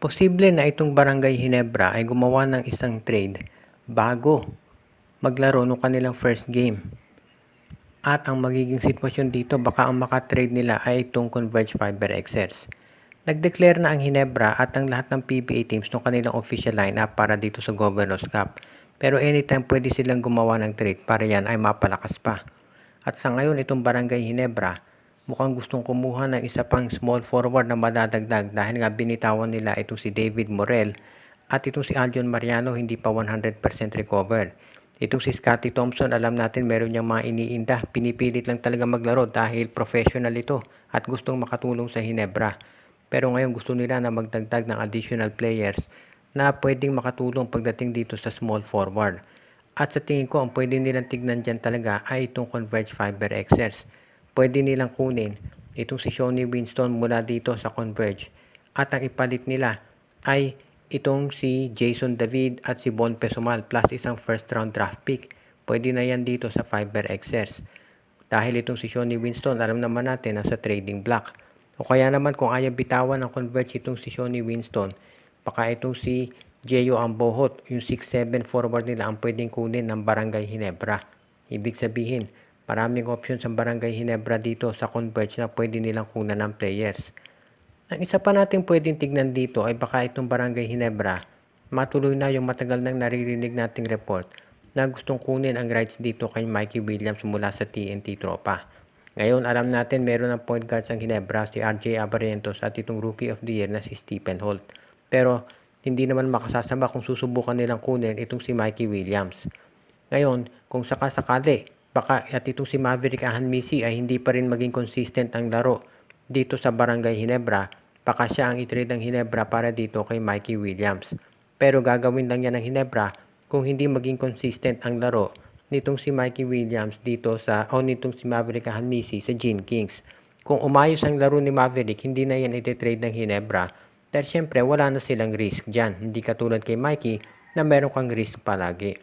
Posible na itong Barangay Ginebra ay gumawa ng isang trade bago maglaro ng kanilang first game. At ang magiging sitwasyon dito, baka ang makatrade nila ay itong Converge Fiber XS. Nag-declare na ang Ginebra at ang lahat ng PBA teams ng kanilang official lineup para dito sa Governors Cup. Pero anytime pwede silang gumawa ng trade para yan ay mapalakas pa. At sa ngayon itong Barangay Ginebra, mukhang gustong kumuha ng isa pang small forward na madadagdag dahil nga binitawan nila itong si David Morel at itong si Aljon Mariano hindi pa 100% recovered. Itong si Scotty Thompson, alam natin meron niyang mga iniinda, pinipilit lang talaga maglaro dahil professional ito at gustong makatulong sa Ginebra. Pero ngayon gusto nila na magdagdag ng additional players na pwedeng makatulong pagdating dito sa small forward. At sa tingin ko, ang pwede nilang tignan dyan talaga ay itong Converge Fiber XS. Pwede nilang kunin itong si Shonny Winston mula dito sa Converge. At ang ipalit nila ay itong si Jason David at si Bon Pesumal plus isang first round draft pick. Pwede na yan dito sa Fiber XS. Dahil itong si Shonny Winston, alam naman natin, nasa trading block. O kaya naman kung ayaw bitawan ng Converge itong si Shonny Winston, baka itong si Jeyo Ambohot, yung 6'7 forward nila ang pwedeng kunin ng Barangay Ginebra. Ibig sabihin, maraming options ang Barangay Ginebra dito sa Converge na pwede nilang kunan ng players. Ang isa pa natin pwedeng tignan dito ay baka itong Barangay Ginebra, matuloy na yung matagal nang naririnig nating report na gustong kunin ang rights dito kay Mikey Williams mula sa TNT Tropa. Ngayon, alam natin meron ng point guards ang Ginebra, si RJ Abarientos at itong Rookie of the Year na si Stephen Holt. Pero hindi naman makasasama kung susubukan nilang kunin itong si Mikey Williams. Ngayon, kung sakasakali, baka at itong si Maverick Ahanmisi ay hindi pa rin maging consistent ang laro dito sa Barangay Ginebra, baka siya ang itrade ng Ginebra para dito kay Mikey Williams. Pero gagawin lang yan ng Ginebra kung hindi maging consistent ang laro nitong si Mikey Williams dito nitong si Maverick Ahanmisi sa Gene Kings. Kung umayos ang laro ni Maverick, hindi na yan ititrade ng Ginebra dahil syempre wala na silang risk dyan. Hindi katulad kay Mikey na meron kang risk palagi.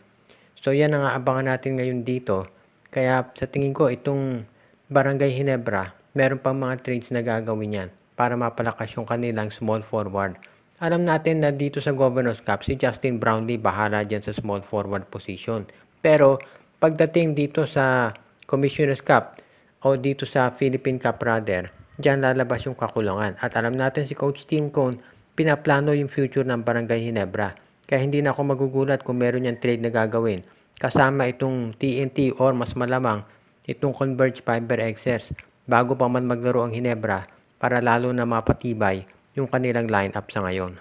So yan ang aabangan natin ngayon dito. Kaya sa tingin ko itong Barangay Ginebra, meron pang mga trades na gagawin yan para mapalakas yung kanilang small forward. Alam natin na dito sa Governors Cup, si Justin Brownlee bahala dyan sa small forward position. Pero pagdating dito sa Commissioner's Cup o dito sa Philippine Cup rather, dyan lalabas yung kakulangan. At alam natin si Coach Tim Cone, pinaplano yung future ng Barangay Ginebra. Kaya hindi na ako magugulat kung meron yung trade na gagawin. Kasama itong TNT or mas malamang itong Converge Fiber XS bago pa man maglaro ang Ginebra para lalo na mapatibay yung kanilang lineup sa ngayon.